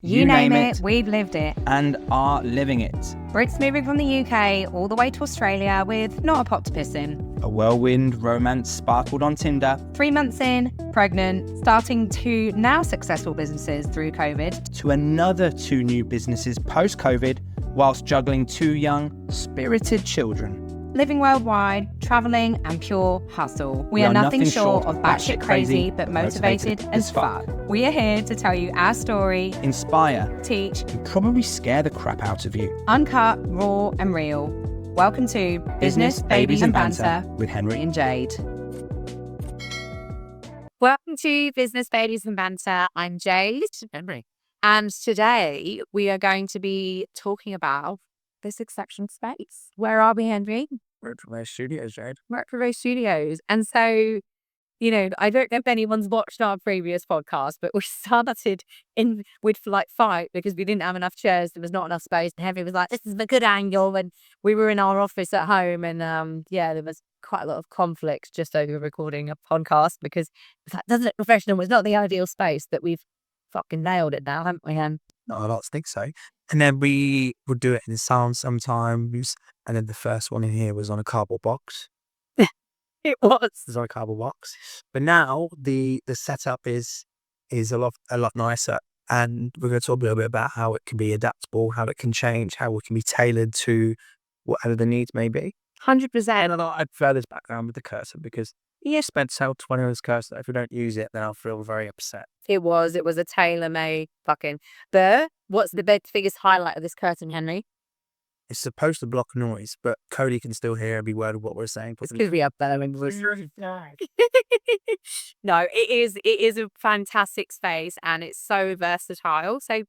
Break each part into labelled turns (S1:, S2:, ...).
S1: You name it, we've lived it.
S2: And are living it.
S1: Brits moving from the UK all the way to Australia with not a pot to piss in.
S2: A whirlwind romance sparkled on Tinder.
S1: 3 months in, pregnant, starting 2 now successful businesses through COVID.
S2: To another 2 new businesses post-COVID, whilst juggling 2 young, spirited children.
S1: Living worldwide, travelling and pure hustle. We are nothing short of batshit crazy, but motivated as fuck. We are here to tell you our story,
S2: inspire,
S1: teach,
S2: and probably scare the crap out of you.
S1: Uncut, raw and real. Welcome to Business, Babies and Banter
S2: with Henry
S1: and Jade.
S3: Welcome to Business Babies and Banter. I'm Jade.
S2: Henry.
S3: And today we are going to be talking about this exceptional space. Where are we, Henry?
S2: We're at Prive Studios, Jade.
S3: We're at Prive Studios. And so, you know, I don't know if anyone's watched our previous podcast, but we started with like fight because we didn't have enough chairs. There was not enough space. And Henry was like, this is a good angle. And we were in our office at home. And there was quite a lot of conflict just over recording a podcast because that doesn't look professional. Was not the ideal space, but we've fucking nailed it now, haven't we, Hen?
S4: No, I don't think so. And then we would do it in sound sometimes. And then the first one in here was on a cardboard box.
S3: It was.
S4: It was on a cardboard box. But now the setup is a lot nicer. And we're going to talk a little bit about how it can be adaptable, how it can change, how it can be tailored to whatever the needs may be.
S3: 100%.
S4: And I'd prefer this background with the cursor because you spent so 20 on this cursor. If we don't use it, then I'll feel very upset.
S3: It was a tailor-made fucking. What's the biggest highlight of this curtain, Henry?
S4: It's supposed to block noise, but Cody can still hear every word of what we're saying.
S3: It's because we have better English. No, it is a fantastic space and it's so versatile. So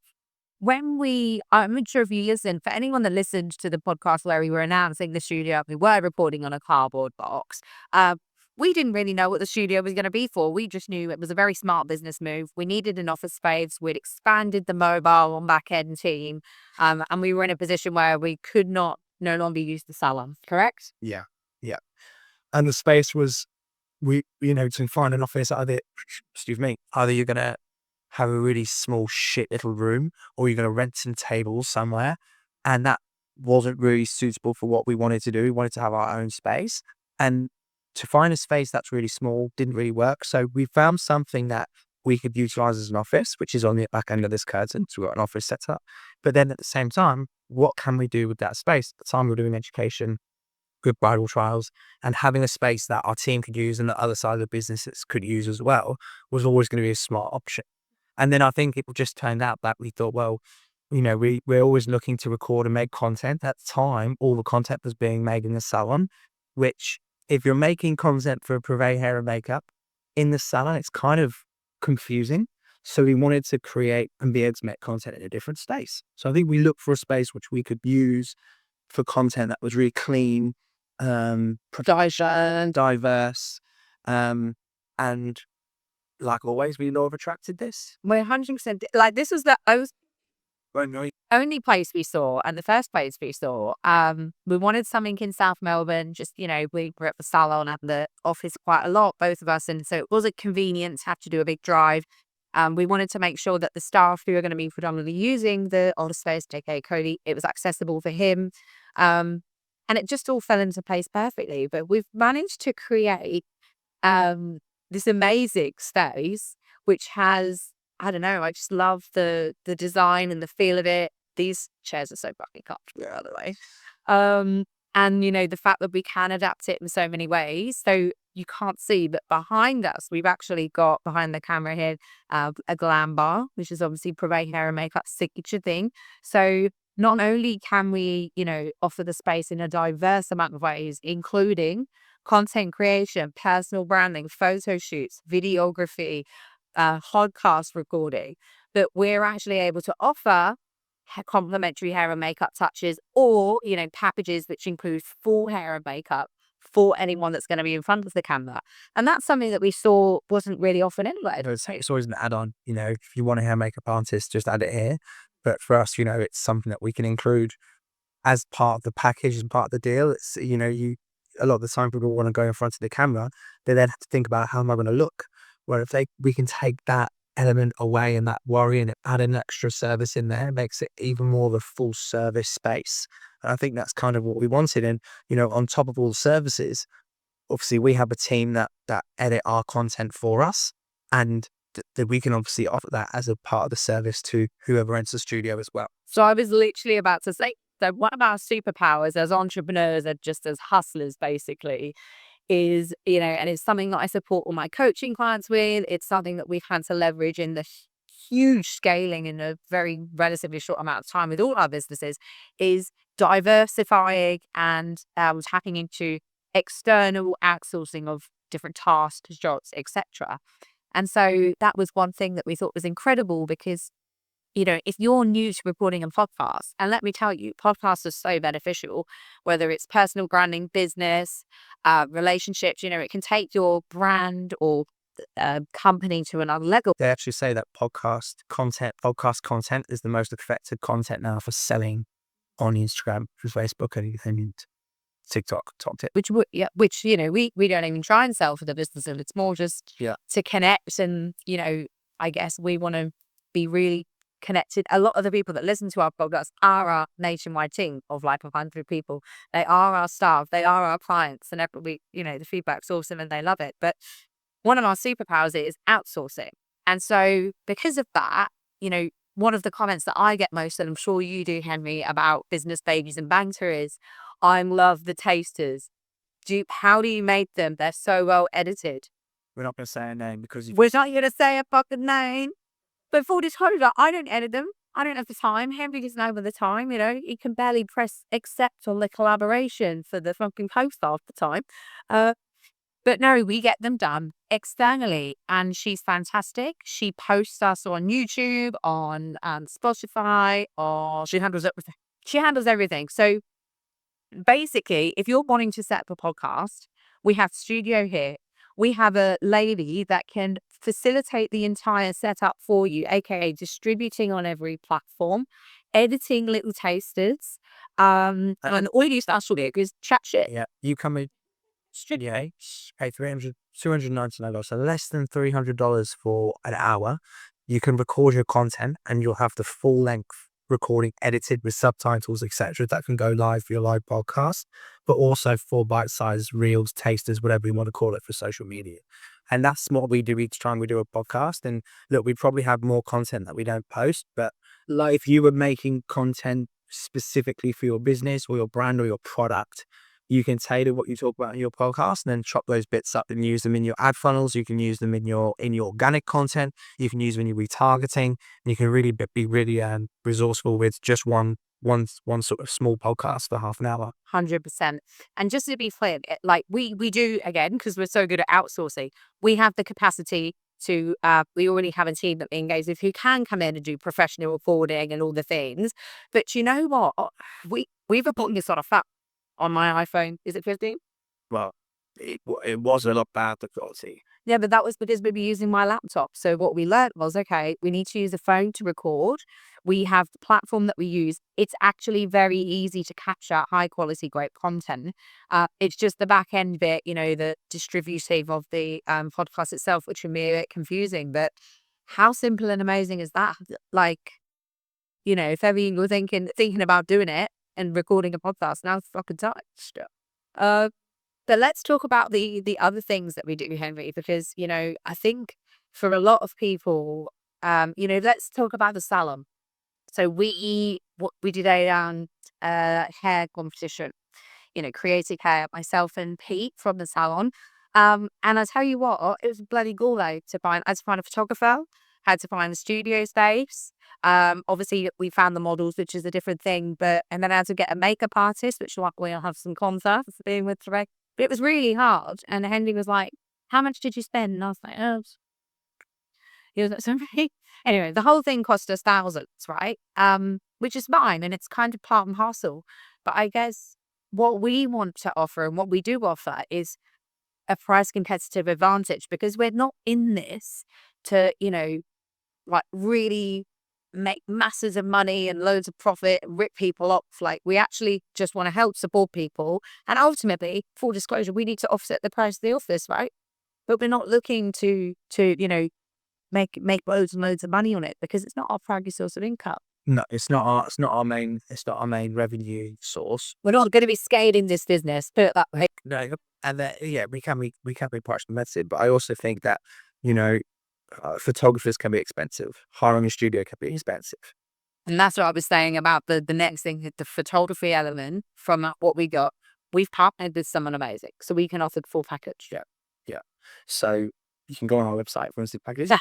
S3: I'm not sure if you listened, for anyone that listened to the podcast where we were announcing the studio, we were recording on a cardboard box. We didn't really know what the studio was going to be for. We just knew it was a very smart business move. We needed an office space. We'd expanded the mobile and back-end team. And we were in a position where we could no longer use the salon, correct?
S4: Yeah. And the space was, to find an office, either you're going to have a really small shit little room or you're going to rent some tables somewhere. And that wasn't really suitable for what we wanted to do. We wanted to have our own space. And to find a space that's really small didn't really work. So we found something that we could utilize as an office, which is on the back end of this curtain. So we've got an office set up. But then at the same time, what can we do with that space? At the time we were doing education, good bridal trials, and having a space that our team could use and the other side of the businesses could use as well was always going to be a smart option. And then I think it just turned out that we thought, well, we're always looking to record and make content. At the time, all the content was being made in the salon, which if you're making content for Prive hair and makeup in the salon, it's kind of confusing. So we wanted to create and be able to make content in a different space. So I think we looked for a space which we could use for content that was really clean, diverse, and like always, we know have attracted this.
S3: We're 100%. Like this was only place we saw, and the first place we saw. We wanted something in South Melbourne. Just we were at the salon and the office quite a lot, both of us, and so it wasn't convenient to have to do a big drive. We wanted to make sure that the staff who are going to be predominantly using the office space, aka Cody, it was accessible for him, and it just all fell into place perfectly. But we've managed to create this amazing space, which has. I don't know. I just love the design and the feel of it. These chairs are so fucking comfortable, by the way. And the fact that we can adapt it in so many ways. So you can't see, but behind us, we've actually got behind the camera here a glam bar, which is obviously Prive hair and makeup signature thing. So not only can we, offer the space in a diverse amount of ways, including content creation, personal branding, photo shoots, videography, podcast recording, but we're actually able to offer complimentary hair and makeup touches or packages which include full hair and makeup for anyone that's going to be in front of the camera. And that's something that we saw wasn't really often anyway.
S4: It's always an add-on. If you want a hair makeup artist, just add it here. But for us, it's something that we can include as part of the package and part of the deal. It's a lot of the time people want to go in front of the camera, they then have to think about how am I going to look. Where if we can take that element away and that worry, and add an extra service in there makes it even more of a full service space. And I think that's kind of what we wanted. And, on top of all the services, obviously we have a team that edit our content for us, and that we can obviously offer that as a part of the service to whoever enters the studio as well.
S3: So I was literally about to say, so one of our superpowers as entrepreneurs and just as hustlers, basically, is, and it's something that I support all my coaching clients with. It's something that we've had to leverage in the huge scaling in a very relatively short amount of time with all our businesses, is diversifying and tapping into external outsourcing of different tasks, jobs, etc. And so that was one thing that we thought was incredible because, if you're new to recording a podcast, and let me tell you, podcasts are so beneficial, whether it's personal branding, business, relationships, it can take your brand or company to another level.
S4: They actually say that podcast content is the most effective content now for selling on Instagram, Facebook, and TikTok.
S3: Which we don't even try and sell for the business, and it's more just to connect. And I guess we want to be really connected. A lot of the people that listen to our podcast are our nationwide team of like 100 people. They are our staff, they are our clients, and every the feedback's awesome and they love it. But one of our superpowers is outsourcing. And so because of that, one of the comments that I get most, and I'm sure you do, Henry, about business babies and Banter is, I love the tasters. How do you make them? They're so well edited.
S4: We're not going to say a name because
S3: we're not going to say a fucking name. But for disclosure, I don't edit them. I don't have the time. Henry doesn't have the time. He can barely press accept on the collaboration for the fucking post half the time. But no, we get them done externally, and she's fantastic. She posts us on YouTube, on Spotify, or she handles everything. She handles everything. So basically, if you're wanting to set up a podcast, we have studio here. We have a lady that can facilitate the entire setup for you, aka distributing on every platform, editing little tasters, and all you special do is chat shit.
S4: Yeah, you come in studio, pay $299, so less than $300 for an hour. You can record your content, and you'll have the full length recording edited with subtitles, etc. that can go live for your live podcast, but also for bite-sized reels, tasters, whatever you want to call it, for social media. And that's what we do each time we do a podcast. And look, we probably have more content that we don't post, but like if you were making content specifically for your business or your brand or your product, you can tailor what you talk about in your podcast and then chop those bits up and use them in your ad funnels. You can use them in your organic content. You can use them in your retargeting. And you can really be really resourceful with just one sort of small podcast for half an hour.
S3: 100%. And just to be clear, like we do, again, because we're so good at outsourcing, we have the capacity to, we already have a team that we engage with who can come in and do professional recording and all the things. But you know what? We've been this on a fact. On my iPhone, is it 15?
S4: Well, it was a lot bad, the quality.
S3: Yeah, but that was because we were using my laptop. So what we learned was, okay, we need to use a phone to record. We have the platform that we use. It's actually very easy to capture high quality, great content. It's just the back end bit, the distributive of the podcast itself, which can be a bit confusing. But how simple and amazing is that? Like, if ever you were thinking about doing it, and recording a podcast, now's the fucking time. But let's talk about the other things that we do, Henry, because I think for a lot of people, let's talk about the salon. So we did a hair competition, creative hair, myself and Pete from the salon. And I tell you what, it was bloody gaulo to find. I had to find a photographer, had to find the studio space. Obviously we found the models, which is a different thing, and then I had to get a makeup artist, which we'll have some contact for being with today. But it was really hard. And Henry was like, how much did you spend? And I was like, he was like, sorry. Anyway, the whole thing cost us thousands, right? Which is fine, and it's kind of part and parcel. But I guess what we want to offer and what we do offer is a price competitive advantage, because we're not in this to, like really make masses of money and loads of profit, rip people off. Like, we actually just want to help support people. And ultimately, full disclosure, we need to offset the price of the office, right? But we're not looking to make loads and loads of money on it because it's not our primary source of income.
S4: No, it's not our main revenue source.
S3: We're not going to be scaling this business, put it that way.
S4: No, and that, yeah, we can be quite expensive, but I also think that, you know, photographers can be expensive. Hiring a studio can be expensive.
S3: And that's what I was saying about the next thing, the photography element from what we got. We've partnered with someone amazing, so we can offer the full package.
S4: Yeah. So you can go on our website for instance packages.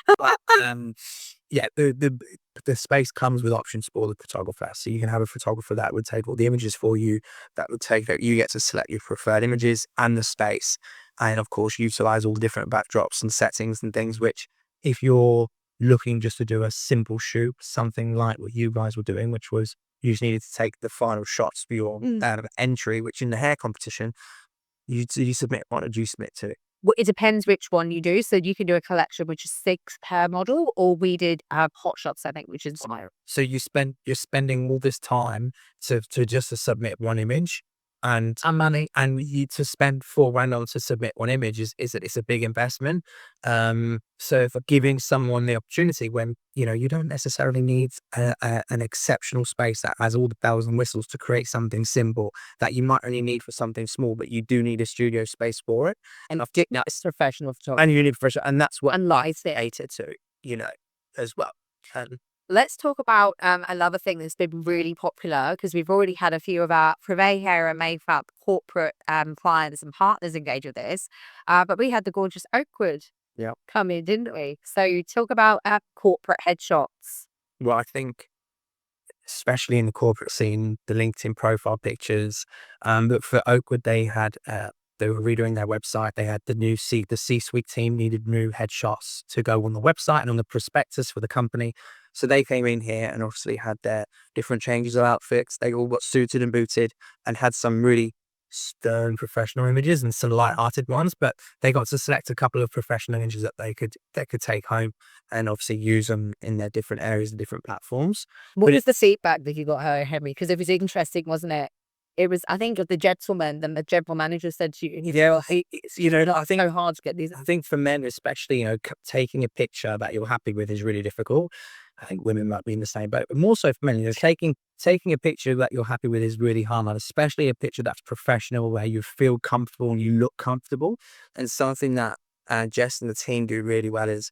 S4: Yeah, the space comes with options for the photographer. So you can have a photographer that would take all the images for you, you get to select your preferred images and the space. And of course, utilize all different backdrops and settings and things, which if you're looking just to do a simple shoot, something like what you guys were doing, which was you just needed to take the final shots for your entry, which in the hair competition, you submit one or do you submit two?
S3: Well, it depends which one you do. So you can do a collection, which is 6 per model, or we did hot shots, I think, which is
S4: So you're spending all this time to just to submit one image, and
S3: money.
S4: and you to spend £4 on to submit one image it's a big investment. So for giving someone the opportunity when you don't necessarily need an exceptional space that has all the bells and whistles to create something simple that you might only need for something small, but you do need a studio space for it.
S3: And it's professional photography.
S4: And you need professional, and that's what
S3: And lights it.
S4: cater to, as well.
S3: Let's talk about another thing that's been really popular because we've already had a few of our Prive hair and makeup corporate clients and partners engage with this. But we had the gorgeous Oakwood come in, didn't we? So you talk about corporate headshots.
S4: Well, I think especially in the corporate scene, the LinkedIn profile pictures. But for Oakwood, they were redoing their website. They had the C-suite team needed new headshots to go on the website and on the prospectus for the company. So they came in here and obviously had their different changes of outfits. They all got suited and booted and had some really stern professional images and some light-hearted ones, but they got to select a couple of professional images that they could take home and obviously use them in their different areas and different platforms.
S3: What was the feedback that you got, Henry? Because it was interesting, wasn't it? It was, I think, the gentleman, the general manager said to you,
S4: I think
S3: it's so hard to get these.
S4: I think for men, especially, taking a picture that you're happy with is really difficult. I think women might be in the same boat, but more so for men, taking a picture that you're happy with is really hard, especially a picture that's professional where you feel comfortable and you look comfortable. And something that Jess and the team do really well is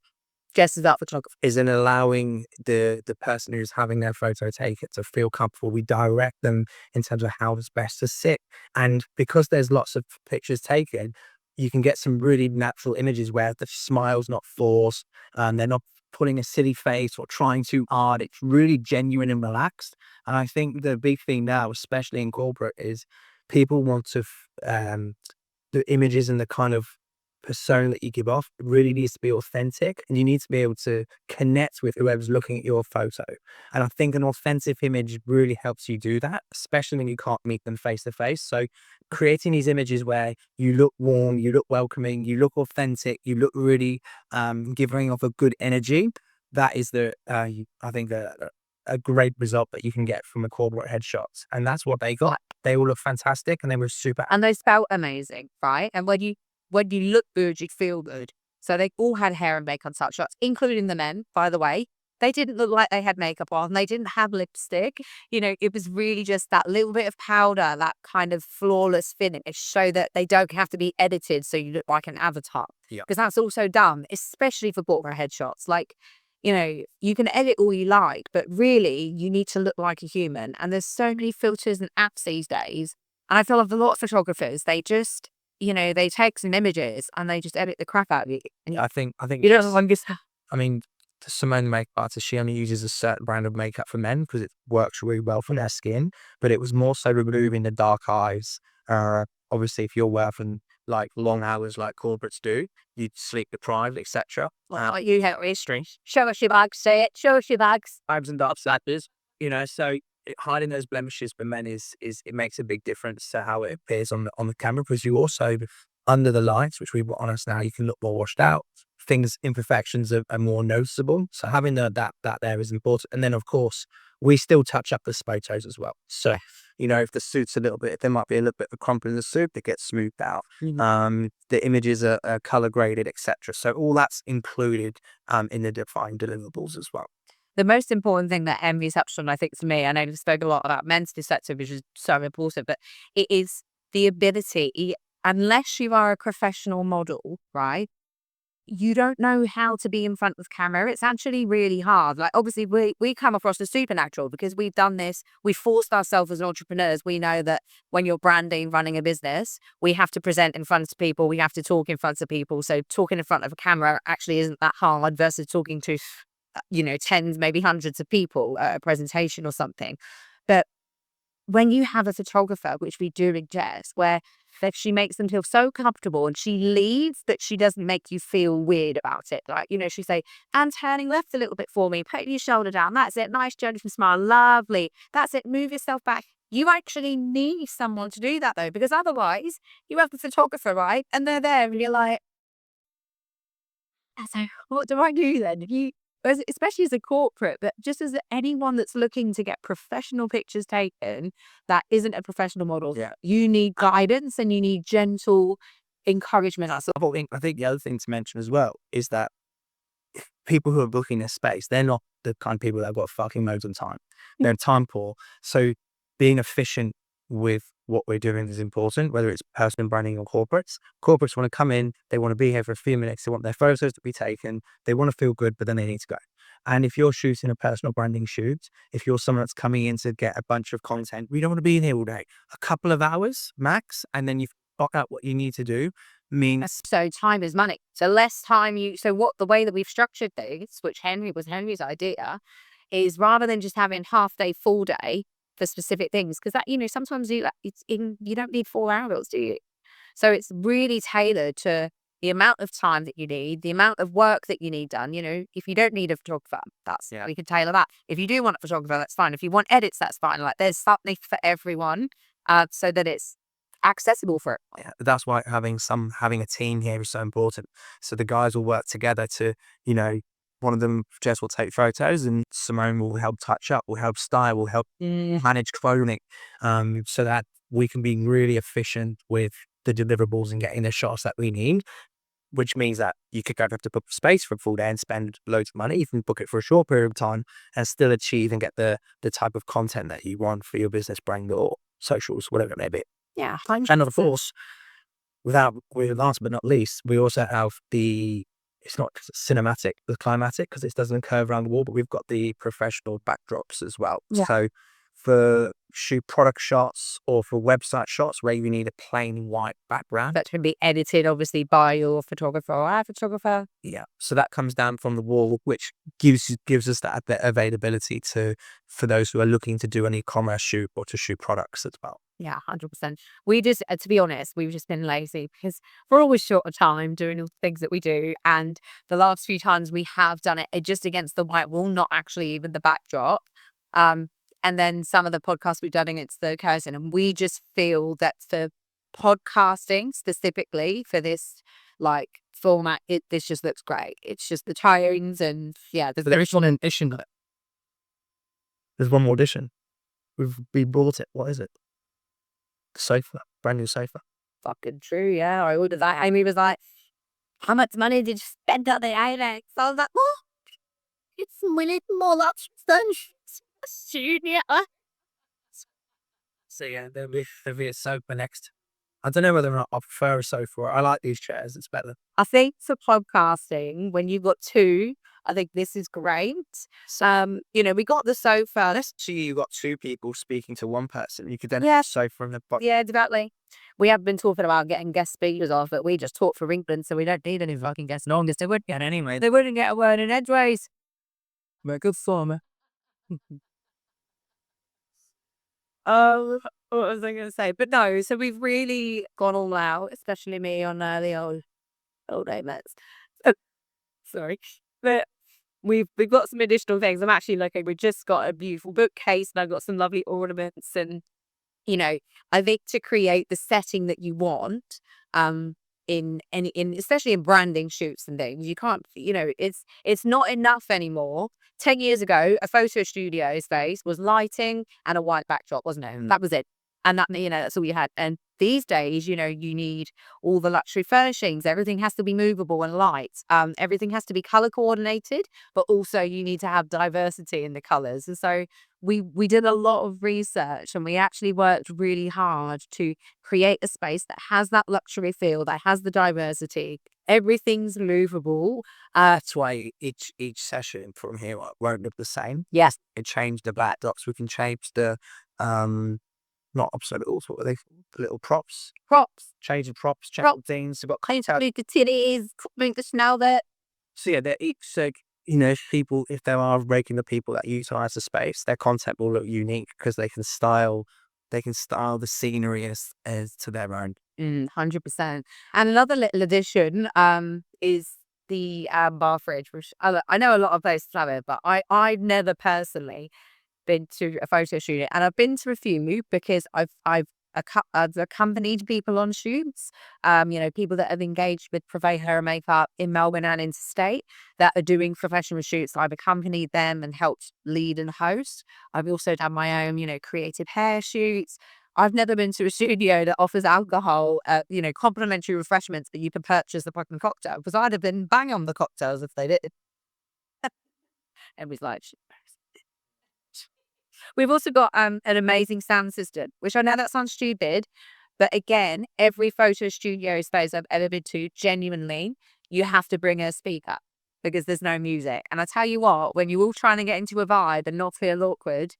S3: Jess is that photographer.
S4: Is in allowing the person who's having their photo taken to feel comfortable. We direct them in terms of how it's best to sit. And because there's lots of pictures taken, you can get some really natural images where the smile's not forced, they're not putting a silly face or trying too hard. It's really genuine and relaxed. And I think the big thing now, especially in corporate, is people want to the images and the kind of persona that you give off really needs to be authentic, and you need to be able to connect with whoever's looking at your photo. And I think an authentic image really helps you do that, especially when you can't meet them face to face. So creating these images where you look warm, you look welcoming, you look authentic, you look really giving off a good energy, that is I think a great result that you can get from a corporate headshot. And that's what they got. They all look fantastic and they were super.
S3: And they felt amazing, right? And when you look good, you feel good. So they all had hair and makeup touch shots, including the men, by the way. They didn't look like they had makeup on. They didn't have lipstick. It was really just that little bit of powder, that kind of flawless finish, so that they don't have to be edited so you look like an avatar.
S4: Yeah.
S3: Because that's also done, especially for corporate headshots. Like, you can edit all you like, but really you need to look like a human. And there's so many filters and apps these days. And I feel like a lot of photographers, they just... they take some images and they just edit the crap out of you. And
S4: I think
S3: you don't like this.
S4: I mean, Simone, makeup artist, she only uses a certain brand of makeup for men because it works really well for their skin. But it was more so removing the dark eyes. Obviously, if you're working like long hours like corporates do, you'd sleep deprived, etc.
S3: Like you have history. Show us your bags, say it. Show us your bags.
S4: Vibes and dark sadness, so hiding those blemishes for men is it makes a big difference to how it appears on the camera, because you also, under the lights, which we've got on us now, you can look more washed out. Imperfections are more noticeable. So having that there is important. And then of course we still touch up the photos as well. So You know, if the suit's if there might be a little bit of a crumple in the suit, it gets smoothed out. The images are color graded, etc. So all that's included in the defined deliverables as well.
S3: The most important thing that Emily touched on, I think, to me, I know we've spoken a lot about men's perspective, which is so important, but it is the ability, unless you are a professional model, right? You don't know how to be in front of camera. It's actually really hard. Like, obviously, we come across as supernatural because we've done this. We forced ourselves as entrepreneurs. We know that when you're branding, running a business, we have to present in front of people. We have to talk in front of people. So talking in front of a camera actually isn't that hard versus talking to, tens, maybe hundreds of people at a presentation or something. But when you have a photographer, which we do in Jess, where that she makes them feel so comfortable and she leads, that she doesn't make you feel weird about it. Like, she say, and turning left a little bit for me, putting your shoulder down. That's it. Nice, gentle smile. Lovely. That's it. Move yourself back. You actually need someone to do that, though, because otherwise you have the photographer, right? And they're there and you're like, so what do I do then? Especially as a corporate, but just as anyone that's looking to get professional pictures taken that isn't a professional model, you need guidance and you need gentle encouragement.
S4: That's the whole thing. I think the other thing to mention as well is that people who are booking this space, they're not the kind of people that have got fucking loads of time. They're time poor. So being efficient with what we're doing is important, whether it's personal branding or corporates. Corporates want to come in, they want to be here for a few minutes, they want their photos to be taken, they want to feel good, but then they need to go. And if you're shooting a personal branding shoot, if you're someone that's coming in to get a bunch of content, we don't want to be in here all day. A couple of hours max, and then you've got out what you need to do. Means
S3: so time is money. So less time the way that we've structured things, which was Henry's idea, is rather than just having half day, full day for specific things, because that, sometimes you don't need 4 hours, do you? So it's really tailored to the amount of time that you need, the amount of work that you need done. If you don't need a photographer, we can tailor that. If you do want a photographer, that's fine. If you want edits, that's fine. Like, there's something for everyone, so that it's accessible for it.
S4: Yeah, that's why having a team here is so important. So the guys will work together to, one of them, Jess, will take photos and Simone will help touch up, will help style, will help manage clothing, so that we can be really efficient with the deliverables and getting the shots that we need, which means that you could have to book space for a full day and spend loads of money. You can book it for a short period of time and still achieve and get the type of content that you want for your business brand or socials, whatever it may be.
S3: Yeah.
S4: And of course, last but not least, we also have it's not cinematic, the climatic, because it doesn't curve around the wall, but we've got the professional backdrops as well.
S3: Yeah.
S4: So for shoot product shots or for website shots where you need a plain white background.
S3: That can be edited, obviously, by your photographer or our photographer.
S4: Yeah. So that comes down from the wall, which gives us that availability for those who are looking to do an e-commerce shoot or to shoot products as well.
S3: Yeah, 100%. We just, to be honest, we've just been lazy because we're always short of time doing all the things that we do. And the last few times we have done it just against the white wall, not actually even the backdrop. And then some of the podcasts we've done against the curtain. And we just feel that for podcasting specifically for this format, this just looks great. It's just the tones and
S4: there is one addition. There's one more addition. We bought it. What is it? Sofa, brand new sofa.
S3: Fucking true, yeah. I ordered that. Amy was like, how much money did you spend on the IMAX? So I was like, oh, it's really more than junior.
S4: So yeah, there'll be a sofa next. I don't know whether or not I prefer a sofa. I like these chairs. It's better.
S3: I think for podcasting, when you've got two, I think this is great. We got the sofa.
S4: Let's see, you got two people speaking to one person. You could then have a sofa in the podcast.
S3: Yeah, exactly. We have been talking about getting guest speakers off, but we just talk for England, so we don't need any fucking guests. No, they wouldn't get anyway. They wouldn't get a word in edgeways.
S4: We're good former.
S3: What was I going to say? But no, so we've really gone all out, especially me on the old Amex. Sorry. But we've got some additional things. I'm actually looking, we've just got a beautiful bookcase and I've got some lovely ornaments and, I think to create the setting that you want, especially in branding shoots and things. You can't, it's not enough anymore. 10 years ago, a photo studio space was lighting and a white backdrop, wasn't it? That was it. And that's all you had. And these days, you need all the luxury furnishings. Everything has to be movable and light. Everything has to be color coordinated, but also you need to have diversity in the colors. And so we did a lot of research, and we actually worked really hard to create a space that has that luxury feel, that has the diversity. Everything's movable.
S4: That's why each session from here won't look the same.
S3: Yes.
S4: It changed the backdrops. We can change the not obstacles, what were they called? The little props. Changing props, changing things. We've got
S3: Painting the titties, make the smell that.
S4: So yeah, they're each if there are regular people that utilize the space, their concept will look unique because they can style the scenery as to their own.
S3: 100%. And another little addition is the bar fridge, which I know a lot of places have it, but I've never personally been to a photo shoot, and I've been to a few because I've accompanied people on shoots, people that have engaged with Prive Hair and Makeup in Melbourne and interstate that are doing professional shoots. I've accompanied them and helped lead and host. I've also done my own, creative hair shoots. I've never been to a studio that offers alcohol, complimentary refreshments that you can purchase the fucking cocktail, because I'd have been bang on the cocktails if they did. It was like, we've also got an amazing sound system, which I know that sounds stupid, but again, every photo studio space I've ever been to, genuinely, you have to bring a speaker because there's no music. And I tell you what, when you're all trying to get into a vibe and not feel awkward,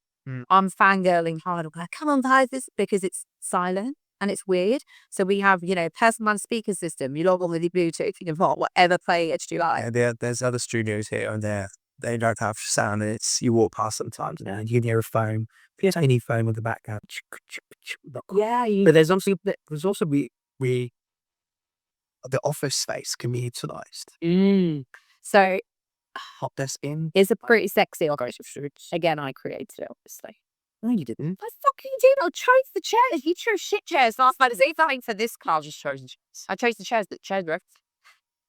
S3: I'm fangirling hard. I'm like, come on, guys, this, because it's silent and it's weird. So we have, personalized speaker system. You log on with your Bluetooth, you can put whatever playlist you like.
S4: Yeah, there's other studios here and there. They don't have sound, and you walk past sometimes and you can hear a phone. If you need phone with the background.
S3: Yeah.
S4: But there's also the office space can be utilized.
S3: So
S4: Hot desk in.
S3: it's a pretty sexy office. Again, I created it, obviously.
S4: No, you didn't.
S3: I fucking did. I chose the chairs. You chose shit chairs last night. There's anything for this car. I just chose the chairs. I chose the chairs that chairs were.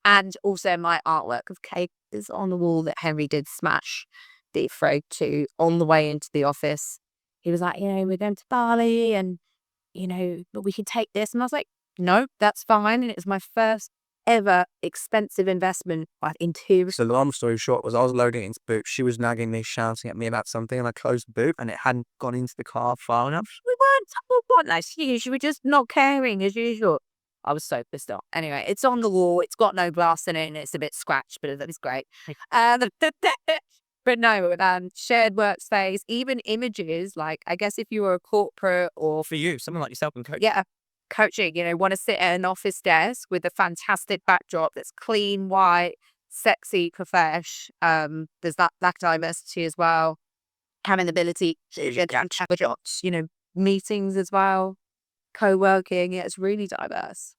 S3: And also my artwork of cake is on the wall that Henry did smash the throat to on the way into the office. He was like, we're going to Bali and, but we can take this. And I was like, no, that's fine. And it was my first ever expensive investment interior.
S4: So the long story short was I was loading it into the boot. She was nagging me, shouting at me about something, and I closed the boot and it hadn't gone into the car far enough.
S3: We weren't nice. You were just not caring as usual. I was so pissed off. Anyway, it's on the wall. It's got no glass in it, and it's a bit scratched, but it's great. But no, shared workspace, even images. Like, I guess if you were a corporate or
S4: For you, someone like yourself and coach.
S3: yeah, coaching, want to sit at an office desk with a fantastic backdrop that's clean, white, sexy, profesh. There's that diversity as well. Having the ability to meetings as well. Co-working, it's really diverse.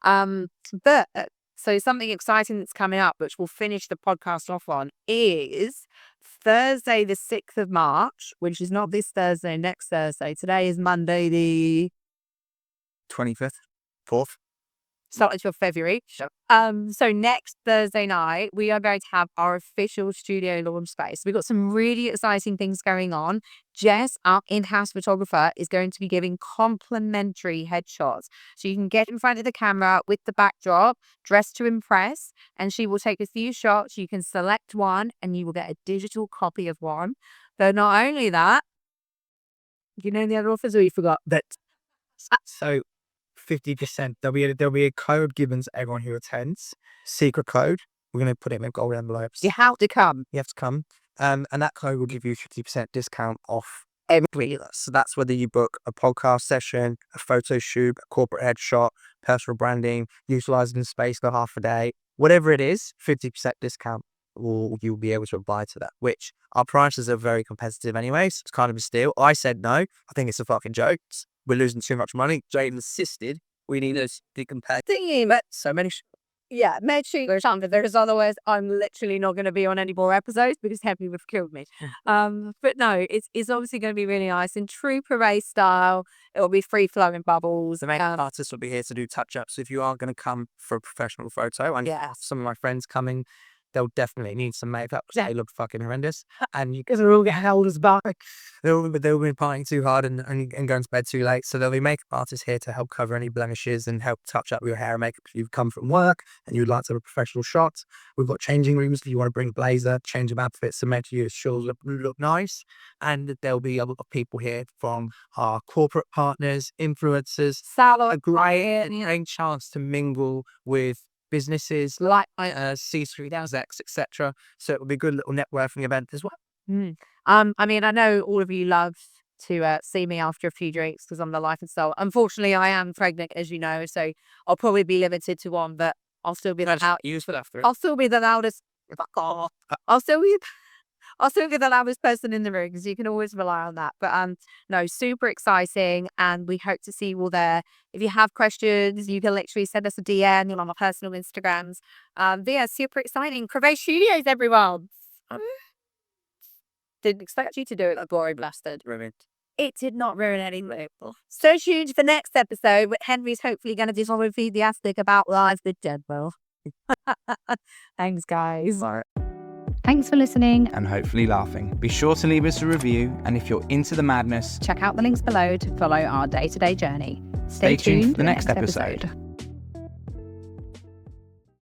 S3: But so something exciting that's coming up, which we'll finish the podcast off on, is Thursday the 6th of March, which is not this Thursday, next Thursday. Today is Monday the
S4: 25th, 4th.
S3: Starting till February. So next Thursday night, we are going to have our official studio launch space. We've got some really exciting things going on. Jess, our in-house photographer, is going to be giving complimentary headshots. So you can get in front of the camera with the backdrop, dressed to impress, and she will take a few shots. You can select one and you will get a digital copy of one. Though not only that, the other offers, or you forgot?
S4: So 50%. There'll be a code given to everyone who attends. Secret code. We're going to put it in gold envelopes.
S3: You have to come.
S4: You have to come. And that code will give you 50% discount off every. So that's whether you book a podcast session, a photo shoot, a corporate headshot, personal branding, utilizing the space for half a day, whatever it is, 50% discount. You'll be able to apply to that, which our prices are very competitive anyway. So it's kind of a steal. I said no. I think it's a fucking joke. We're losing too much money. Jane insisted we need to be competitive.
S3: But
S4: so many.
S3: Yeah, make sure you're on, because otherwise I'm literally not going to be on any more episodes because Henry would have killed me. But no, it's obviously going to be really nice in true Prive style. It'll be free flowing bubbles.
S4: The makeup artist will be here to do touch-ups. If you are going to come for a professional photo, and some of my friends coming, they'll definitely need some makeup because they look fucking horrendous. And you guys are all getting held as back. They'll be partying too hard and going to bed too late. So there'll be makeup artists here to help cover any blemishes and help touch up your hair and makeup if you've come from work and you'd like to have a professional shot. We've got changing rooms if you want to bring a blazer, change of outfits to make your shawls look nice. And there'll be a lot of people here from our corporate partners, influencers, a great chance to mingle with businesses like C3 execs, etc. So it will be a good little networking event as well.
S3: I mean, I know all of you love to see me after a few drinks because I'm the life and soul. Unfortunately, I am pregnant, as you know, so I'll probably be limited to one, but I'll still be the I'll still be the loudest. Fuck off. I'll still be the loudest person in the room because you can always rely on that. But no, super exciting, and we hope to see you all there. If you have questions, you can literally send us a DM on our personal Instagrams. But yeah, super exciting. Prive Studios, everyone. Didn't expect you to do it, like boring bastard. It did not ruin anything. So tuned for the next episode, where Henry's hopefully going to be more enthusiastic about life with Deadpool. Thanks, guys.
S1: Thanks for listening.
S2: And hopefully laughing. Be sure to leave us a review, and if you're into the madness,
S1: Check out the links below to follow our day-to-day journey.
S2: stay tuned for the next episode.